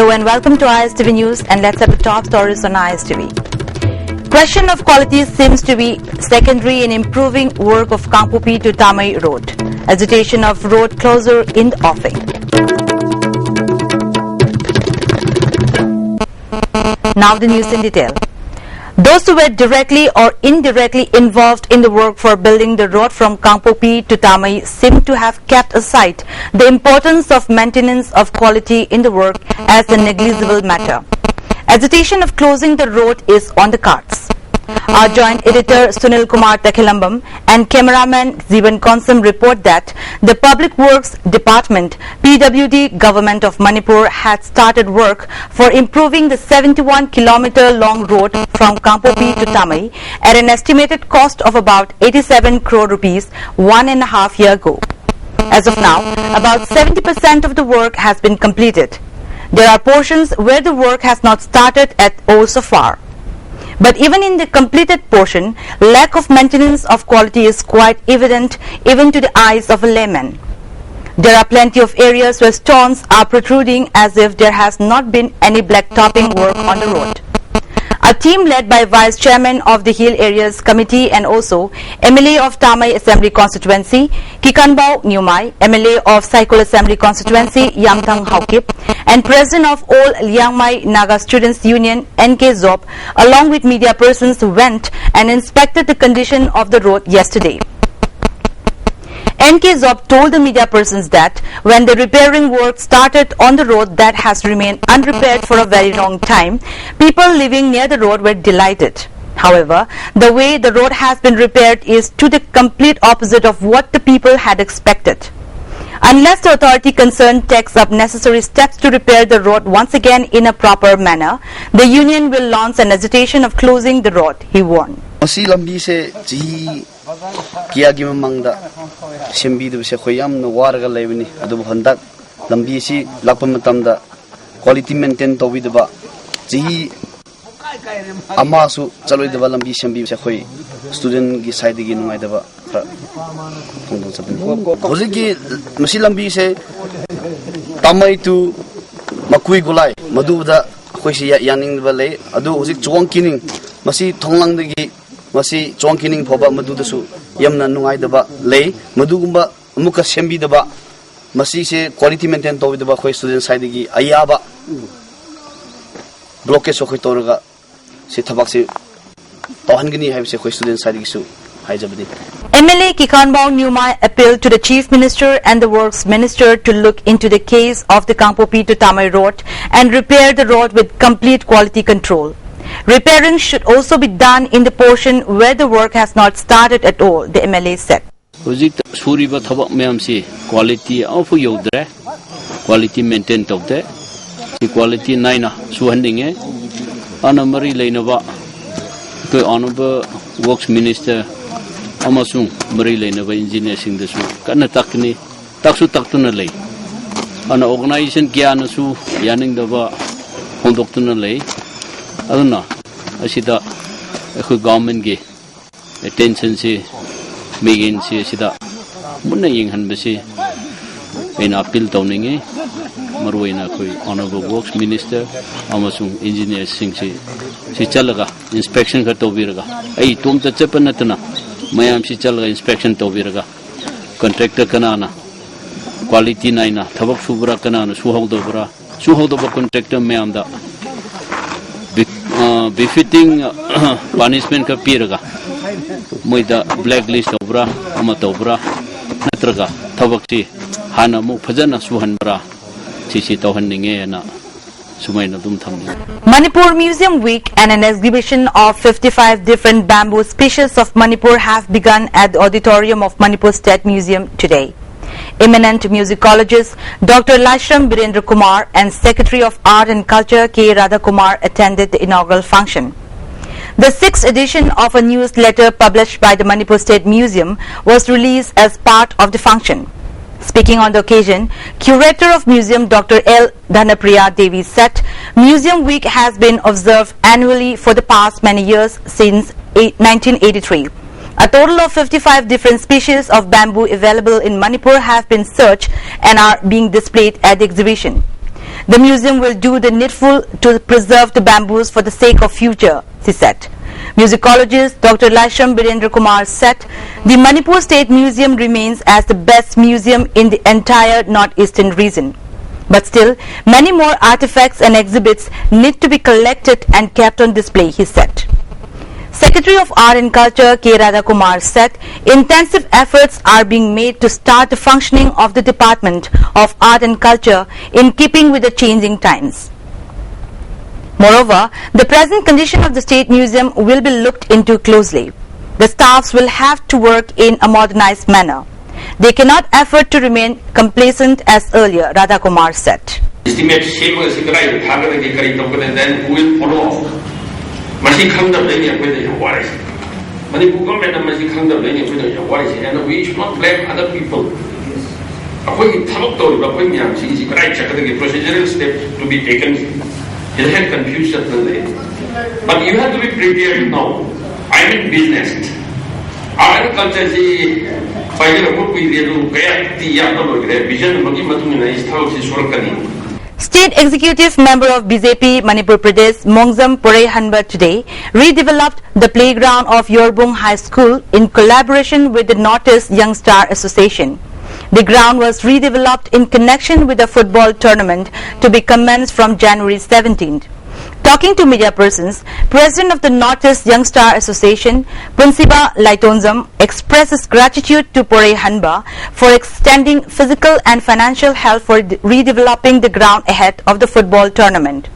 Hello and welcome to ISTV News, and let's have the top stories on ISTV. Question of quality seems to be secondary in improving work of Kangpopi to Tamai Road. Agitation of road closure in the offing. Now the news in detail. Those who were directly or indirectly involved in the work for building the road from Kangpopi to Tamai seem to have kept aside the importance of maintenance of quality in the work as a negligible matter. Agitation of closing the road is on the cards. Our joint editor Sunil Kumar Takhilambam and cameraman Jeevan Konsam report that the Public Works Department, PWD Government of Manipur, had started work for improving the 71-kilometer long road from Kangpopi to Tamai at an estimated cost of about 87 crore rupees 1.5 years ago. As of now, about 70% of the work has been completed. There are portions where the work has not started at all so far. But even in the completed portion, lack of maintenance of quality is quite evident even to the eyes of a layman. There are plenty of areas where stones are protruding as if there has not been any blacktopping work on the road. A team led by Vice Chairman of the Hill Areas Committee and also MLA of Tamai Assembly Constituency, Kikanbao Nyumai, MLA of Saikul Assembly Constituency, Yamthang Haukip, and President of all Liangmai Naga Students Union, NK Zop, along with media persons, went and inspected the condition of the road yesterday. NK Zop told the media persons that when the repairing work started on the road that has remained unrepaired for a very long time, people living near the road were delighted. However, the way the road has been repaired is to the complete opposite of what the people had expected. Unless the authority concerned takes up necessary steps to repair the road once again in a proper manner, the union will launch an agitation of closing the road, he warned. Kia gi mamangda sembi du se khoyam no warga lebini adu handak lambi si lakpa matamda quality maintain to wi deba ji amasu chaloi deba lambi sembi se khoi student gi side gi nungai deba thongdong sabin hoji gi masi lambi se tamai tu makui gulai madu da khoi si yaning deba le adu hoji chuang kining masi thonglang de gi masi chongkining phoba madudasu yamna nungai daba lei madugumba amuka sembi daba masi se quality maintain to daba khoi student side gi ayaba blockage khoi torga se thabak se tohangani hai se khoi student side gi su haijabdi. MLA Kikanbao Nyumai appealed to the Chief Minister and the Works Minister to look into the case of the Kangpopi to Tamai road and repair the road with complete quality control. Repairing should also be done in the portion where the work has not started at all, the MLA said. Quality of yodre, quality maintained of the quality nine, Suhanding, Anamari Lanova, the Honorable Works Minister, Amasung, Marie Lanova, engineers in the Su, Kanatakni, Taksu Taktunale, an organization Kianasu, Yaning Dava, Hondoktunale. I don't know. I see that the government gave attention to making that Munaying Hanbasi in appeal towning Marwina Honorable Works Minister, Amasung Engineers Sing Sichalaga, inspection Katoviraga. I told the Chepanatana, Mayam Sichalaga inspection Toviraga, contractor Kanana, quality nina, Tabak Subra Kanana, Suholdova contractor Mayamda. Befitting punishment ka piraga moida blacklist obra amatobra natraga thabakti hana mu phajana suhanbra sisi tawhanninge na sumaina dum thamni. Manipur Museum Week and an exhibition of 55 different bamboo species of Manipur have begun at the auditorium of Manipur State Museum today. Eminent musicologist Dr. Lashram Birendra Kumar and Secretary of Art and Culture K. Radha Kumar attended the inaugural function. The 6th edition of a newsletter published by the Manipur State Museum was released as part of the function. Speaking on the occasion, Curator of Museum Dr. L. Dhanapriya Devi said, Museum Week has been observed annually for the past many years since 1983. A total of 55 different species of bamboo available in Manipur have been searched and are being displayed at the exhibition. The museum will do the needful to preserve the bamboos for the sake of future, he said. Musicologist Dr. Laisham Birendra Kumar said the Manipur State Museum remains as the best museum in the entire northeastern region. But still, many more artifacts and exhibits need to be collected and kept on display, he said. Secretary of Art and Culture K. Radhakumar said intensive efforts are being made to start the functioning of the Department of Art and Culture in keeping with the changing times. Moreover, the present condition of the State Museum will be looked into closely. The staffs will have to work in a modernized manner. They cannot afford to remain complacent as earlier, Radhakumar said. Estimate then who will follow up. And we should not blame other people. Procedural steps to be taken. It had confusion. But you have to be prepared now. I'm in business. Agriculture is State Executive Member of BJP Manipur Pradesh Mongzam Porei Hanba today redeveloped the playground of Yorbung High School in collaboration with the Northeast Young Star Association. The ground was redeveloped in connection with a football tournament to be commenced from January 17th. Talking to media persons, President of the Northeast Young Star Association, Punsiba Laitonzam, expresses gratitude to Porei Hanba for extending physical and financial help for redeveloping the ground ahead of the football tournament.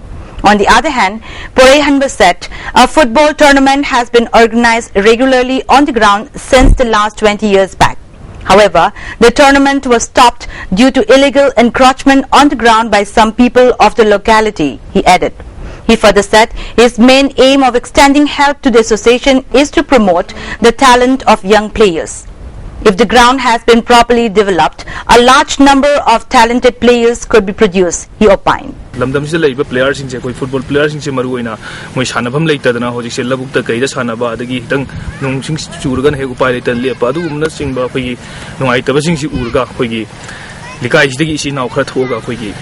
On the other hand, Porei Hanba said a football tournament has been organized regularly on the ground since the last 20 years back. However, the tournament was stopped due to illegal encroachment on the ground by some people of the locality, he added. He further said his main aim of extending help to the association is to promote the talent of young players. If the ground has been properly developed, a large number of talented players could be produced, he opined. Lamdamsi laiba players sing koi football players sing maru oina moi sanabam leitadana hojik se labukta kaida sanaba adagi hitang nung sing churgan he upai leitan lepa adugumna singba khoi nungai taba sing si urga khoi gi likai sidagi isi naw khara thoga khoi gi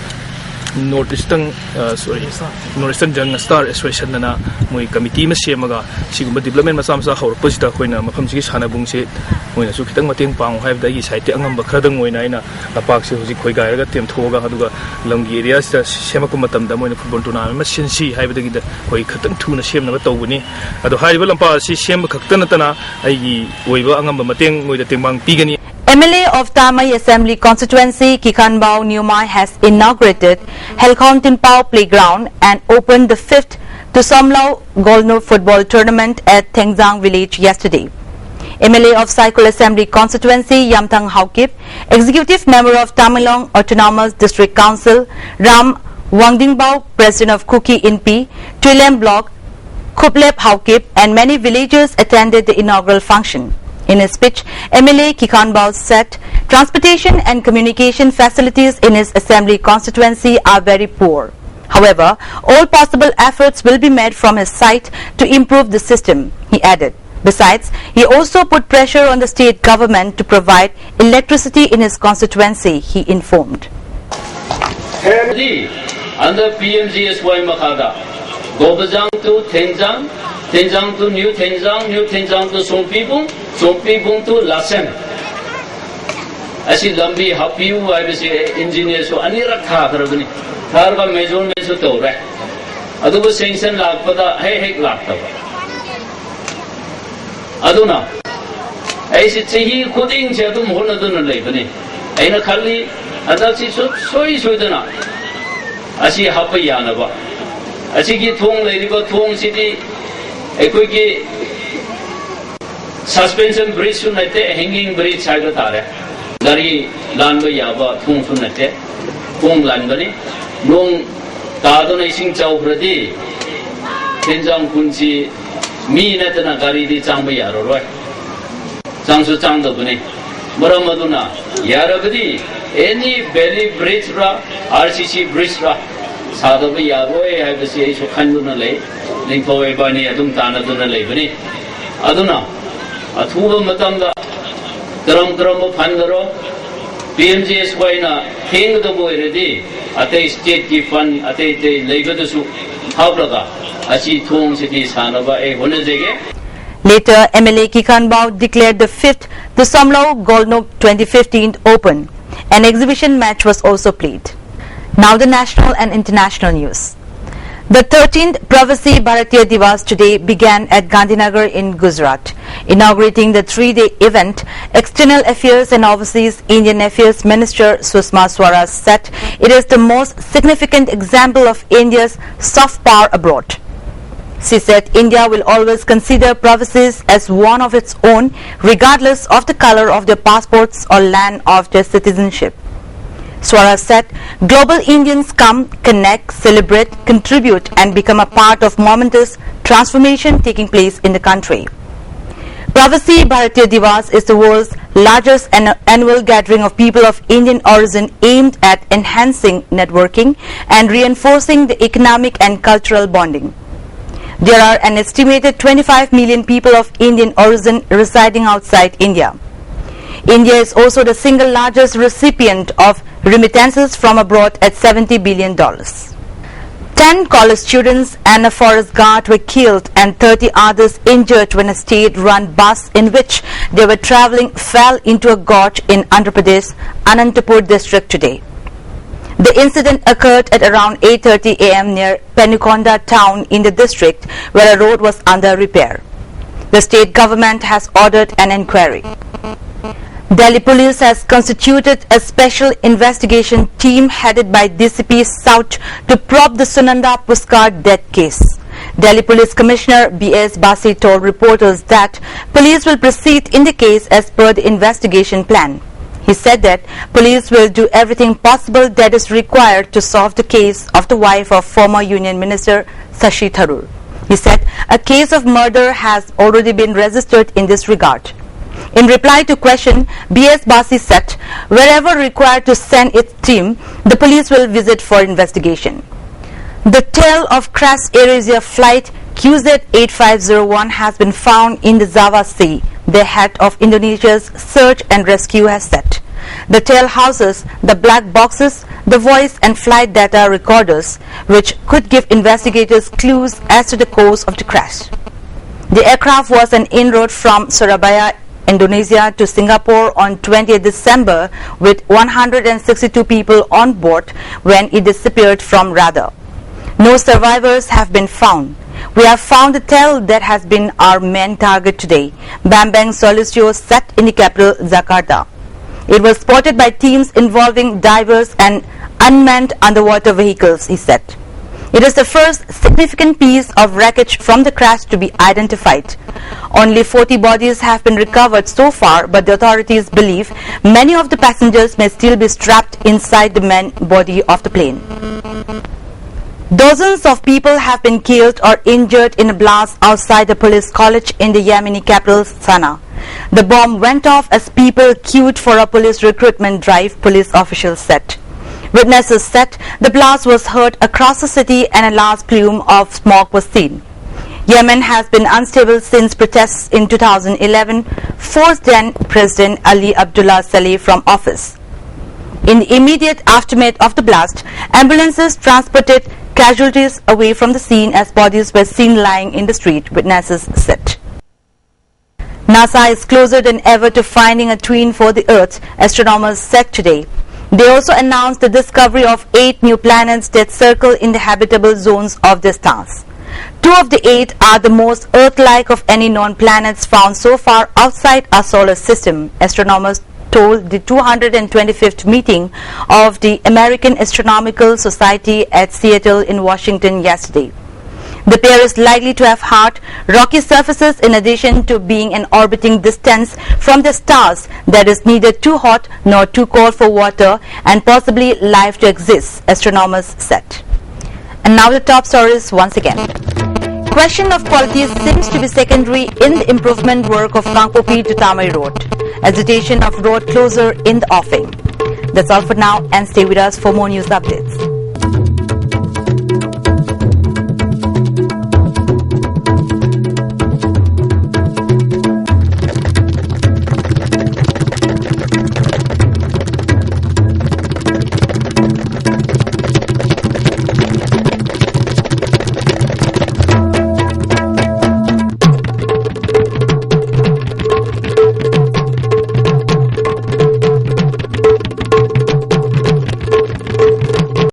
Northeastern Young Star Association na moi committee ma semaga sigumba development ma samsa hor posita khoina mafam sigi sanabung se moina su khitang mateng pang haibda gi site angamba khradang moina ina lapak se hojik khoi gairaga tem thoga aduga lamgi area sta semaku matam da moina football tournament ma sinsi haibda gi da khoi khatang thuna semna ba tawbuni adu haiba lampa si sem khaktana tana ai gi oiba angamba mateng moida tengmang pigani. MLA of Tamai Assembly Constituency Kikhanbao Nyumai has inaugurated Helkhon Tinpao Playground and opened the 5th to Somlau Golno football tournament at Tengzang village yesterday. MLA of Saikul Assembly Constituency Yamthang Haukip, Executive Member of Tamilong Autonomous District Council Ram Wangdingbao, President of Kuki Inpi, Twilem Block, Kuplep Haukip and many villagers attended the inaugural function. In his speech, MLA Kikhanbao said transportation and communication facilities in his assembly constituency are very poor. However, all possible efforts will be made from his side to improve the system, he added. Besides, he also put pressure on the state government to provide electricity in his constituency, he informed. Under PMGSY Makada, Gobazang to Tenzang, Tenzang to New Tenzang to Sompibung to Lassen. As in Lambi, Happy, I was engineer, so Anira Kakarabani, Tarva Maison Mesotore. Aduba Saints and Lakpada, Hey Lakta. Aduna. I said, he couldn't tell them Honaduna Labani. Aina Kali, and that's it, so is with an eye. As he Happy Yanaba. As he get home, Lady Got City. A quick suspension bridge sunate, hanging bridge Sagatare, Gari Lanba Yaba, Tung Sunate, Tung Landani, Long Tadonation Chow Brady, Tenzang Kunsi, me Natana Gari di Chamba Yaro, right? Changsu Chanda Buni, Muramaduna, Yarabadi, any belly bridge ra, RCC bridge ra, Sadabi Yaro, I have to say, so Kanduna lay. Linkaway Bani Adum Tana Duna Labani Aduna Atuba Matanga Drum Pandaro PMGS Waina, King the Boy ready, Ate State Gifan, Ate Legadosu, Habraga, Ashi Tong City Sanova, a Honezege. Later, MLA Kikan Bao declared the 5th the Somlao Golnop 2015 Open. An exhibition match was also played. Now the national and international news. The 13th Pravasi Bharatiya Divas today began at Gandhinagar in Gujarat. Inaugurating the 3-day event, External Affairs and Overseas Indian Affairs Minister Sushma Swaraj said it is the most significant example of India's soft power abroad. She said India will always consider Pravasis as one of its own, regardless of the color of their passports or land of their citizenship. Swaraj said global Indians come, connect, celebrate, contribute and become a part of momentous transformation taking place in the country. Pravasi Bharatiya Divas is the world's largest annual gathering of people of Indian origin aimed at enhancing networking and reinforcing the economic and cultural bonding. There are an estimated 25 million people of Indian origin residing outside India. India is also the single largest recipient of remittances from abroad at $70 billion. 10 college students and a forest guard were killed and 30 others injured when a state-run bus in which they were travelling fell into a gorge in Andhra Pradesh, Anantapur district today. The incident occurred at around 8:30 a.m. near Penukonda town in the district where a road was under repair. The state government has ordered an inquiry. Delhi Police has constituted a special investigation team headed by DCP South to probe the Sunanda Puskar death case. Delhi Police Commissioner B.S. Basi told reporters that police will proceed in the case as per the investigation plan. He said that police will do everything possible that is required to solve the case of the wife of former Union Minister Shashi Tharoor. He said a case of murder has already been registered in this regard. In reply to question, B.S. Basi said, wherever required to send its team, the police will visit for investigation. The tail of Crash AirAsia flight QZ8501 has been found in the Java Sea, the head of Indonesia's search and rescue has said. The tail houses the black boxes, the voice and flight data recorders, which could give investigators clues as to the cause of the crash. The aircraft was an en-route from Surabaya, Indonesia to Singapore on 20th December with 162 people on board when it disappeared from radar. No survivors have been found. We have found the tail that has been our main target today, Bambang Solisio said in the capital Jakarta. It was spotted by teams involving divers and unmanned underwater vehicles, he said. It is the first significant piece of wreckage from the crash to be identified. Only 40 bodies have been recovered so far, but the authorities believe many of the passengers may still be strapped inside the main body of the plane. Dozens of people have been killed or injured in a blast outside a police college in the Yemeni capital, Sana'a. The bomb went off as people queued for a police recruitment drive, police officials said. Witnesses said the blast was heard across the city and a large plume of smoke was seen. Yemen has been unstable since protests in 2011 forced then President Ali Abdullah Saleh from office. In the immediate aftermath of the blast, ambulances transported casualties away from the scene as bodies were seen lying in the street, witnesses said. NASA is closer than ever to finding a twin for the Earth, astronomers said today. They also announced the discovery of 8 new planets that circle in the habitable zones of the stars. 2 of the 8 are the most Earth-like of any known planets found so far outside our solar system, astronomers told the 225th meeting of the American Astronomical Society at Seattle in Washington yesterday. The pair is likely to have hard, rocky surfaces in addition to being an orbiting distance from the stars that is neither too hot nor too cold for water and possibly life to exist, astronomers said. And now the top stories once again. Question of quality seems to be secondary in the improvement work of Kangpopi to Tamai Road. Agitation of road closure in the offing. That's all for now and stay with us for more news updates.